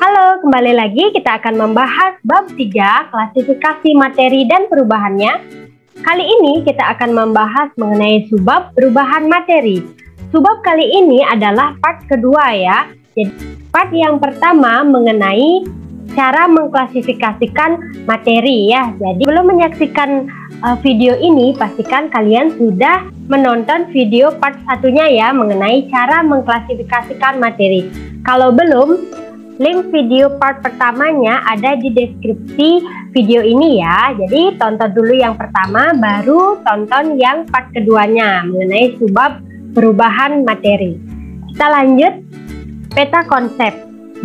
Halo, kembali lagi kita akan membahas bab 3, klasifikasi materi dan perubahannya. Kali ini kita akan membahas mengenai subbab perubahan materi. Subbab kali ini adalah part kedua ya. Jadi part yang pertama mengenai cara mengklasifikasikan materi ya. Jadi belum menyaksikan video ini, pastikan kalian sudah menonton video part satunya ya mengenai cara mengklasifikasikan materi. Kalau belum, link video part pertamanya ada di deskripsi video ini ya. Jadi tonton dulu yang pertama, baru tonton yang part keduanya mengenai subbab perubahan materi. Kita lanjut peta konsep.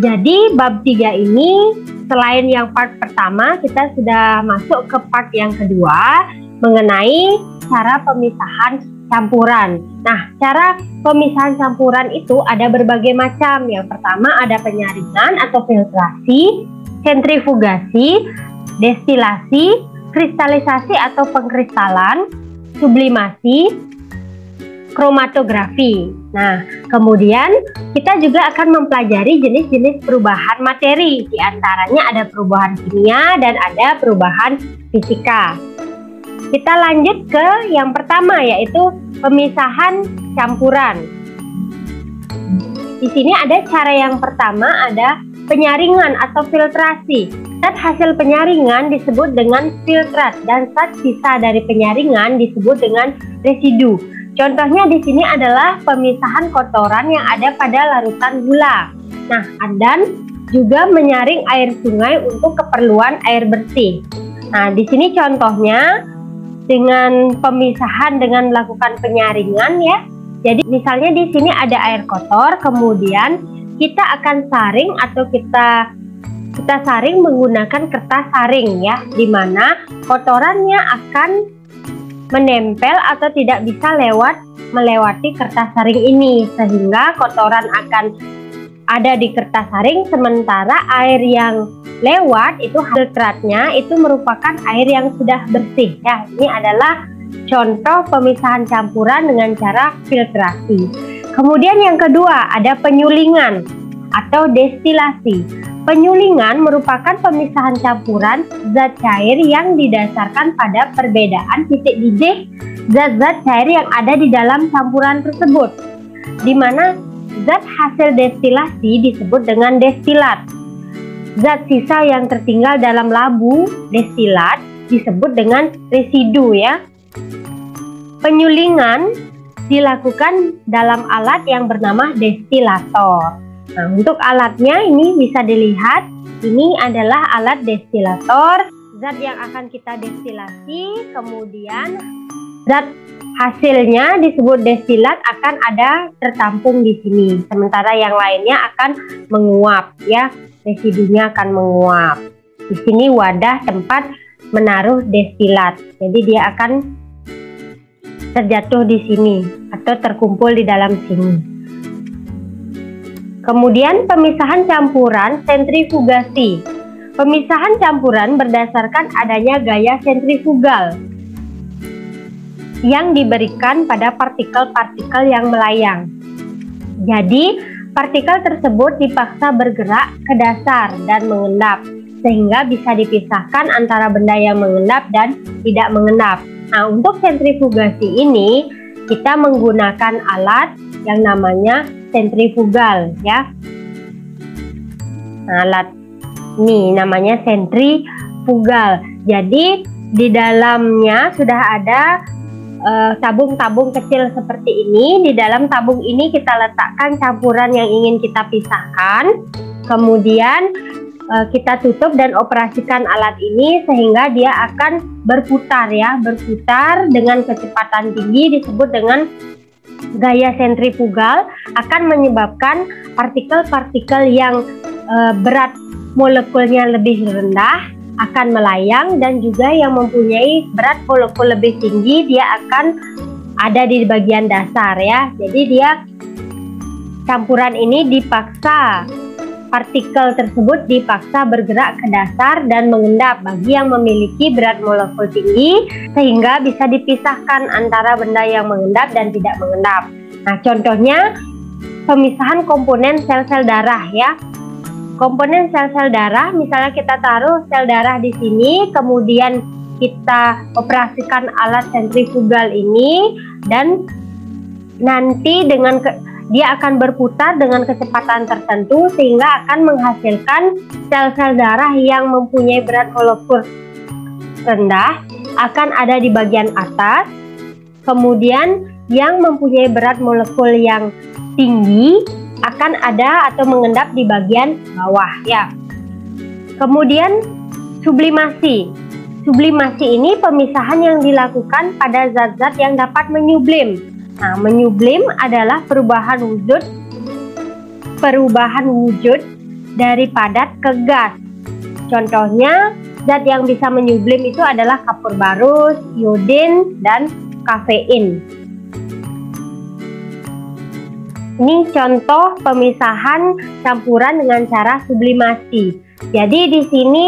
Jadi bab 3 ini selain yang part pertama, kita sudah masuk ke part yang kedua mengenai cara pemisahan campuran. Nah, cara pemisahan campuran itu ada berbagai macam. Yang pertama ada penyaringan atau filtrasi, sentrifugasi, destilasi, kristalisasi atau pengkristalan, sublimasi, kromatografi. Nah, kemudian kita juga akan mempelajari jenis-jenis perubahan materi. Di antaranya ada perubahan kimia dan ada perubahan fisika. Kita lanjut ke yang pertama, yaitu pemisahan campuran. Di sini ada cara yang pertama, ada penyaringan atau filtrasi. Zat hasil penyaringan disebut dengan filtrat dan zat sisa dari penyaringan disebut dengan residu. Contohnya di sini adalah pemisahan kotoran yang ada pada larutan gula. Nah, dan juga menyaring air sungai untuk keperluan air bersih. Nah, di sini contohnya dengan pemisahan dengan melakukan penyaringan ya. Jadi misalnya di sini ada air kotor, kemudian kita akan saring atau kita saring menggunakan kertas saring ya, di mana kotorannya akan menempel atau tidak bisa melewati kertas saring ini, sehingga kotoran akan ada di kertas saring, sementara air yang lewat itu filtratnya itu merupakan air yang sudah bersih ya. Ini adalah contoh pemisahan campuran dengan cara filtrasi. Kemudian yang kedua ada penyulingan atau destilasi. Penyulingan merupakan pemisahan campuran zat cair yang didasarkan pada perbedaan titik didih zat-zat cair yang ada di dalam campuran tersebut, di mana zat hasil destilasi disebut dengan destilat. Zat sisa yang tertinggal dalam labu destilat disebut dengan residu ya. Penyulingan dilakukan dalam alat yang bernama destilator. Nah, untuk alatnya ini bisa dilihat, ini adalah alat destilator. Zat yang akan kita destilasi, kemudian zat hasilnya disebut destilat akan ada tertampung di sini. Sementara yang lainnya akan menguap ya. Residunya akan menguap. Di sini wadah tempat menaruh destilat. Jadi dia akan terjatuh di sini atau terkumpul di dalam sini. Kemudian pemisahan campuran sentrifugasi. Pemisahan campuran berdasarkan adanya gaya sentrifugal yang diberikan pada partikel-partikel yang melayang. Jadi partikel tersebut dipaksa bergerak ke dasar dan mengendap, sehingga bisa dipisahkan antara benda yang mengendap dan tidak mengendap. Nah, untuk sentrifugasi ini kita menggunakan alat yang namanya sentrifugal ya. Nah, alat ini namanya sentrifugal. Jadi di dalamnya sudah ada tabung-tabung kecil seperti ini. Di dalam tabung ini kita letakkan campuran yang ingin kita pisahkan. Kemudian kita tutup dan operasikan alat ini sehingga dia akan berputar ya, berputar dengan kecepatan tinggi, disebut dengan gaya sentrifugal, akan menyebabkan partikel-partikel yang berat molekulnya lebih rendah akan melayang, dan juga yang mempunyai berat molekul lebih tinggi dia akan ada di bagian dasar ya. Jadi dia campuran ini dipaksa, partikel tersebut dipaksa bergerak ke dasar dan mengendap bagi yang memiliki berat molekul tinggi, sehingga bisa dipisahkan antara benda yang mengendap dan tidak mengendap. Nah, contohnya pemisahan komponen sel-sel darah ya. komponen sel-sel darah, misalnya kita taruh sel darah di sini, kemudian kita operasikan alat sentrifugal ini, dan nanti dia akan berputar dengan kecepatan tertentu sehingga akan menghasilkan sel-sel darah yang mempunyai berat molekul rendah akan ada di bagian atas, kemudian yang mempunyai berat molekul yang tinggi akan ada atau mengendap di bagian bawah ya. Kemudian sublimasi. Sublimasi ini pemisahan yang dilakukan pada zat-zat yang dapat menyublim. Nah, menyublim adalah perubahan wujud dari padat ke gas. Contohnya, zat yang bisa menyublim itu adalah kapur barus, iodin, dan kafein. Ini contoh pemisahan campuran dengan cara sublimasi. Jadi di sini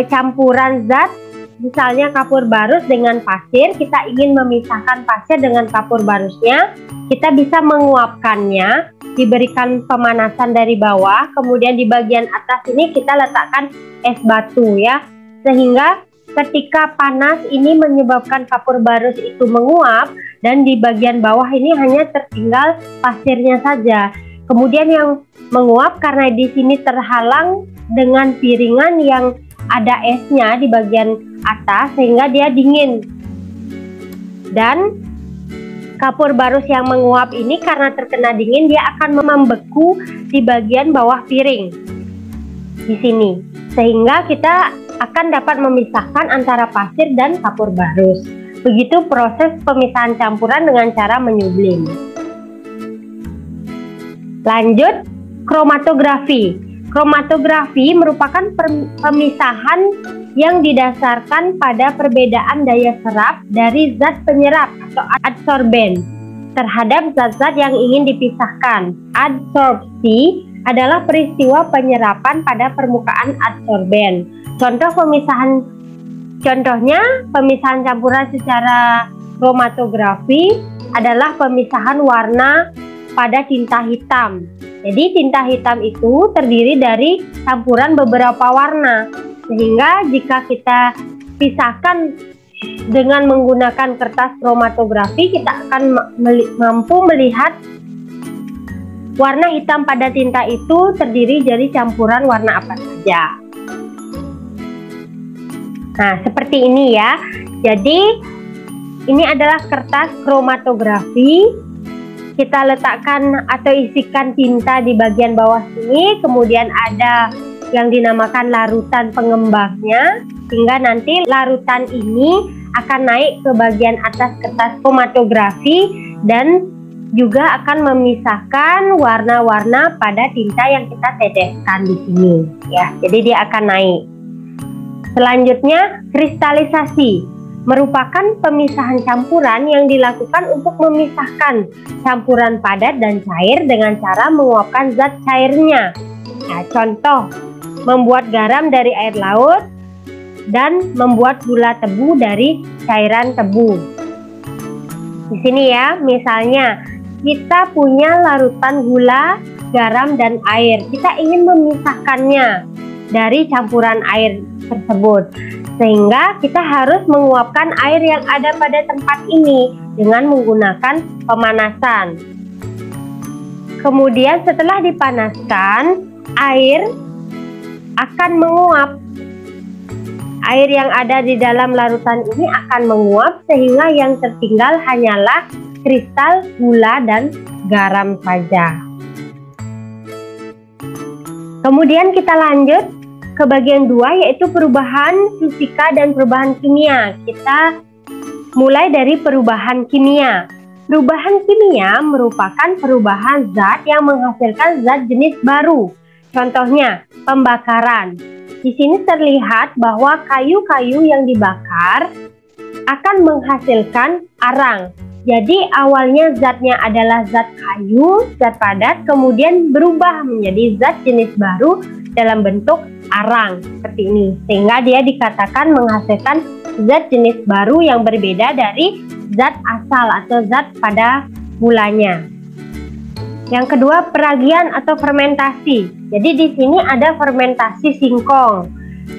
campuran zat, misalnya kapur barus dengan pasir, kita ingin memisahkan pasir dengan kapur barusnya, kita bisa menguapkannya, diberikan pemanasan dari bawah, kemudian di bagian atas ini kita letakkan es batu ya, sehingga ketika panas ini menyebabkan kapur barus itu menguap, dan di bagian bawah ini hanya tertinggal pasirnya saja. Kemudian yang menguap karena di sini terhalang dengan piringan yang ada esnya di bagian atas sehingga dia dingin. Dan kapur barus yang menguap ini karena terkena dingin dia akan membeku di bagian bawah piring di sini, sehingga kita akan dapat memisahkan antara pasir dan kapur barus. Begitu proses pemisahan campuran dengan cara menyublim. Lanjut, kromatografi. Kromatografi merupakan pemisahan yang didasarkan pada perbedaan daya serap dari zat penyerap atau adsorben terhadap zat-zat yang ingin dipisahkan. Adsorpsi adalah peristiwa penyerapan pada permukaan adsorben. Contohnya, pemisahan campuran secara kromatografi adalah pemisahan warna pada tinta hitam. Jadi tinta hitam itu terdiri dari campuran beberapa warna, sehingga jika kita pisahkan dengan menggunakan kertas kromatografi, kita akan mampu melihat warna hitam pada tinta itu terdiri dari campuran warna apa saja. Nah, seperti ini ya. Jadi ini adalah kertas kromatografi. Kita letakkan atau isikan tinta di bagian bawah sini, kemudian ada yang dinamakan larutan pengembangnya, sehingga nanti larutan ini akan naik ke bagian atas kertas kromatografi dan juga akan memisahkan warna-warna pada tinta yang kita teteskan di sini ya. Jadi dia akan naik. Selanjutnya, kristalisasi merupakan pemisahan campuran yang dilakukan untuk memisahkan campuran padat dan cair dengan cara menguapkan zat cairnya. Nah, contoh, membuat garam dari air laut dan membuat gula tebu dari cairan tebu. Di sini ya, misalnya kita punya larutan gula, garam, dan air. Kita ingin memisahkannya dari campuran air tersebut, sehingga kita harus menguapkan air yang ada pada tempat ini dengan menggunakan pemanasan. Kemudian setelah dipanaskan, air akan menguap. Air yang ada di dalam larutan ini akan menguap sehingga yang tertinggal hanyalah kristal gula dan garam saja. Kemudian kita lanjut ke bagian 2, yaitu perubahan fisika dan perubahan kimia. Kita mulai dari perubahan kimia. Perubahan kimia merupakan perubahan zat yang menghasilkan zat jenis baru. Contohnya, pembakaran. Di sini terlihat bahwa kayu-kayu yang dibakar akan menghasilkan arang. Jadi awalnya zatnya adalah zat kayu, zat padat, kemudian berubah menjadi zat jenis baru dalam bentuk arang seperti ini, sehingga dia dikatakan menghasilkan zat jenis baru yang berbeda dari zat asal atau zat pada mulanya. Yang kedua, peragian atau fermentasi. Jadi di sini ada fermentasi singkong.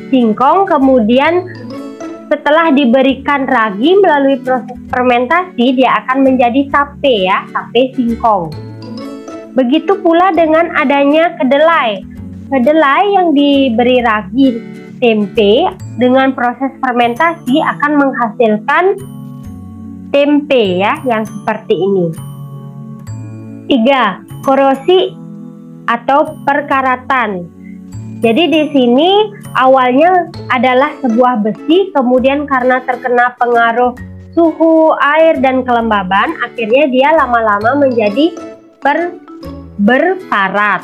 Singkong kemudian setelah diberikan ragi melalui proses fermentasi, dia akan menjadi tape ya, tape singkong. Begitu pula dengan adanya kedelai. Kedelai yang diberi ragi tempe dengan proses fermentasi akan menghasilkan tempe ya, yang seperti ini. 3. Korosi atau perkaratan. Jadi di sini awalnya adalah sebuah besi, kemudian karena terkena pengaruh suhu, air, dan kelembaban, akhirnya dia lama-lama menjadi berkarat.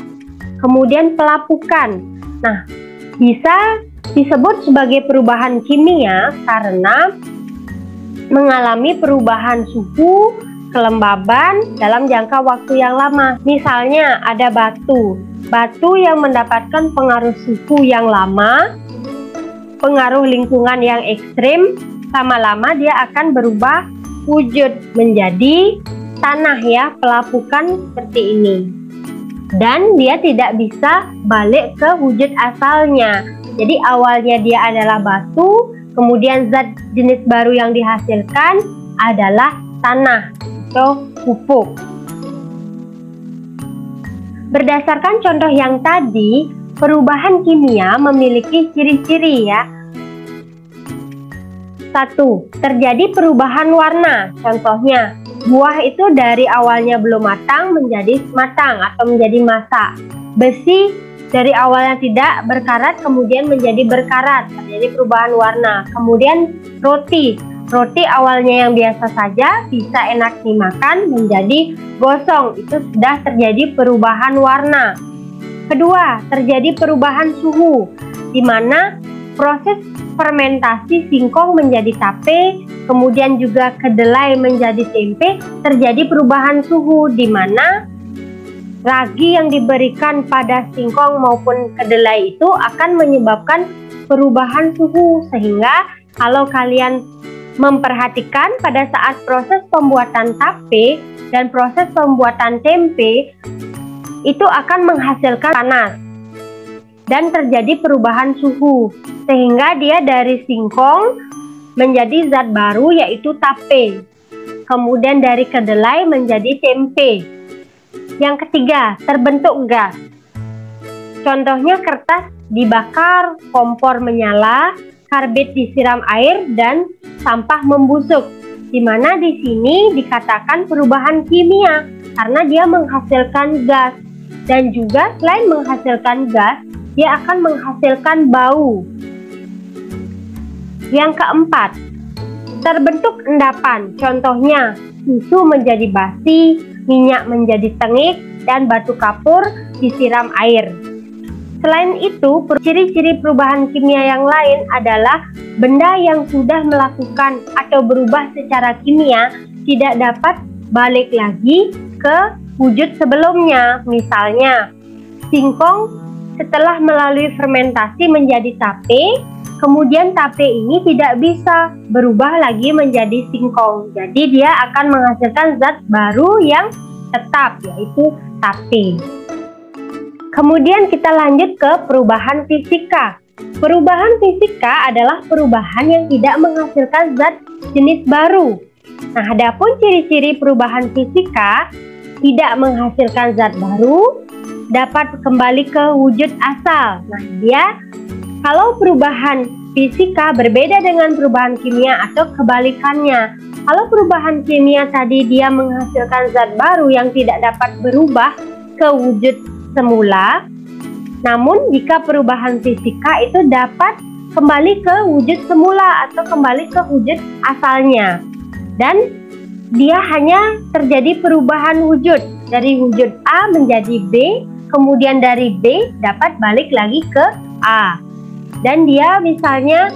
Kemudian pelapukan. Nah, bisa disebut sebagai perubahan kimia karena mengalami perubahan suhu, kelembaban dalam jangka waktu yang lama. Misalnya ada batu yang mendapatkan pengaruh suhu yang lama, pengaruh lingkungan yang ekstrim, lama-lama dia akan berubah wujud menjadi tanah ya, pelapukan seperti ini. Dan dia tidak bisa balik ke wujud asalnya. Jadi awalnya dia adalah batu, kemudian zat jenis baru yang dihasilkan adalah tanah atau pupuk. Berdasarkan contoh yang tadi, perubahan kimia memiliki ciri-ciri ya. 1. Terjadi perubahan warna. Contohnya, buah itu dari awalnya belum matang menjadi matang atau menjadi masak. Besi dari awalnya tidak berkarat kemudian menjadi berkarat, terjadi perubahan warna. Kemudian roti awalnya yang biasa saja bisa enak dimakan menjadi gosong, itu sudah terjadi perubahan warna. Kedua, terjadi perubahan suhu, di mana proses fermentasi singkong menjadi tape, kemudian juga kedelai menjadi tempe, terjadi perubahan suhu, di mana ragi yang diberikan pada singkong maupun kedelai itu akan menyebabkan perubahan suhu, sehingga kalau kalian memperhatikan pada saat proses pembuatan tape dan proses pembuatan tempe itu akan menghasilkan panas dan terjadi perubahan suhu, sehingga dia dari singkong menjadi zat baru yaitu tape, kemudian dari kedelai menjadi tempe. Yang ketiga, terbentuk gas. Contohnya kertas dibakar, kompor menyala, karbit disiram air, dan sampah membusuk. Di mana di sini dikatakan perubahan kimia karena dia menghasilkan gas, dan juga selain menghasilkan gas, dia akan menghasilkan bau. Yang keempat, terbentuk endapan. Contohnya, susu menjadi basi, minyak menjadi tengik, dan batu kapur disiram air. Selain itu, ciri-ciri perubahan kimia yang lain adalah benda yang sudah melakukan atau berubah secara kimia tidak dapat balik lagi ke wujud sebelumnya. Misalnya, singkong setelah melalui fermentasi menjadi tape, kemudian tape ini tidak bisa berubah lagi menjadi singkong. Jadi dia akan menghasilkan zat baru yang tetap, yaitu tape. Kemudian kita lanjut ke perubahan fisika. Perubahan fisika adalah perubahan yang tidak menghasilkan zat jenis baru. Nah, adapun ciri-ciri perubahan fisika tidak menghasilkan zat baru, dapat kembali ke wujud asal. Nah, dia kalau perubahan fisika berbeda dengan perubahan kimia atau kebalikannya. Kalau perubahan kimia tadi dia menghasilkan zat baru yang tidak dapat berubah ke wujud semula, namun jika perubahan fisika itu dapat kembali ke wujud semula atau kembali ke wujud asalnya, dan dia hanya terjadi perubahan wujud dari wujud A menjadi B, kemudian dari B dapat balik lagi ke A, dan dia misalnya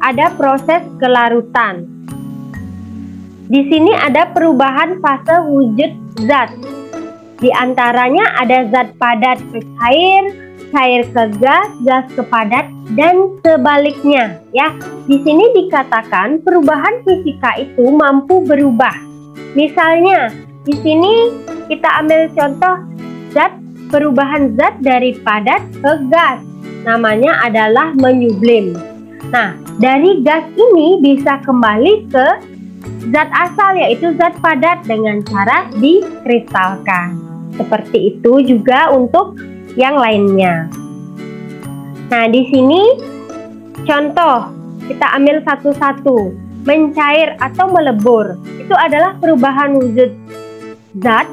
ada proses kelarutan. Di sini ada perubahan fase wujud zat. Di antaranya ada zat padat ke cair, cair ke gas, gas ke padat, dan sebaliknya. Ya, di sini dikatakan perubahan fisika itu mampu berubah. Misalnya, di sini kita ambil contoh perubahan zat dari padat ke gas. Namanya adalah menyublim. Nah, dari gas ini bisa kembali ke zat asal, yaitu zat padat dengan cara dikristalkan. Seperti itu juga untuk yang lainnya. Nah, di sini contoh kita ambil satu-satu. Mencair atau melebur itu adalah perubahan wujud zat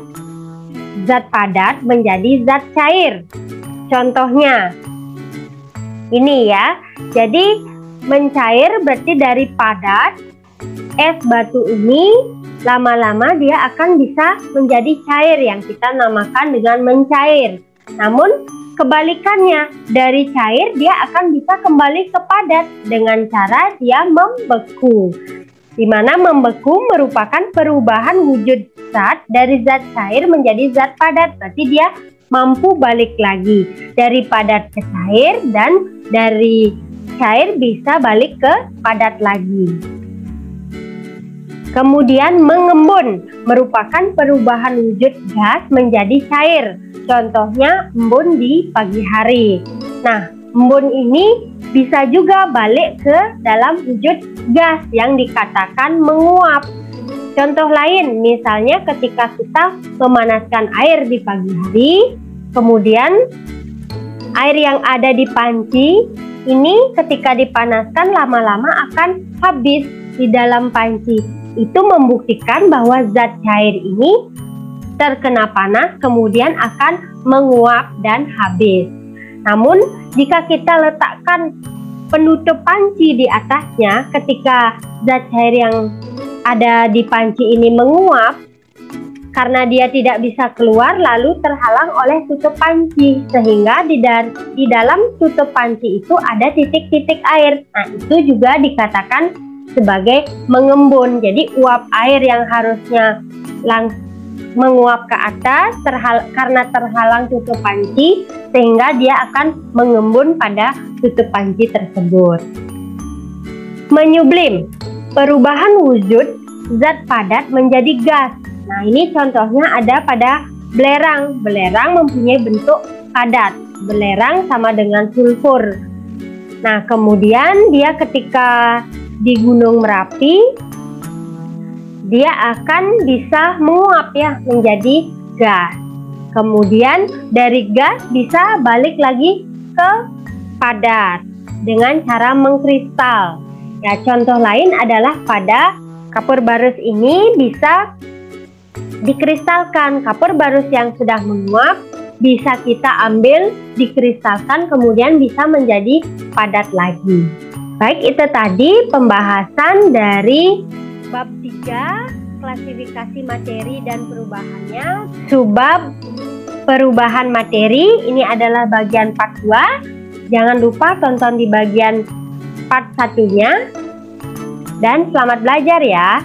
padat menjadi zat cair. Contohnya ini ya. Jadi mencair berarti dari padat, es batu ini lama-lama dia akan bisa menjadi cair yang kita namakan dengan mencair. Namun kebalikannya, dari cair dia akan bisa kembali ke padat dengan cara dia membeku. Di mana membeku merupakan perubahan wujud zat dari zat cair menjadi zat padat. Berarti dia mampu balik lagi dari padat ke cair dan dari cair bisa balik ke padat lagi. Kemudian mengembun merupakan perubahan wujud gas menjadi cair. Contohnya embun di pagi hari. Nah, embun ini bisa juga balik ke dalam wujud gas yang dikatakan menguap. Contoh lain, misalnya ketika kita memanaskan air di pagi hari, kemudian air yang ada di panci ini ketika dipanaskan lama-lama akan habis di dalam panci. Itu membuktikan bahwa zat cair ini terkena panas kemudian akan menguap dan habis. Namun jika kita letakkan penutup panci di atasnya, ketika zat cair yang ada di panci ini menguap, karena dia tidak bisa keluar lalu terhalang oleh tutup panci, sehingga di dalam tutup panci itu ada titik-titik air. Nah, itu juga dikatakan sebagai mengembun. Jadi uap air yang harusnya menguap ke atas karena terhalang tutup panci, sehingga dia akan mengembun pada tutup panci tersebut. Menyublim, perubahan wujud zat padat menjadi gas. Nah, ini contohnya ada pada belerang. Belerang mempunyai bentuk padat. Belerang sama dengan sulfur. Nah, kemudian dia ketika di Gunung Merapi, dia akan bisa menguap ya menjadi gas. Kemudian dari gas bisa balik lagi ke padat dengan cara mengkristal. Ya, contoh lain adalah pada kapur barus ini bisa dikristalkan. Kapur barus yang sudah menguap bisa kita ambil, dikristalkan, kemudian bisa menjadi padat lagi. Baik, itu tadi pembahasan dari bab 3, klasifikasi materi dan perubahannya. Subbab perubahan materi, ini adalah bagian part 2. Jangan lupa tonton di bagian part 1-nya. Dan selamat belajar ya.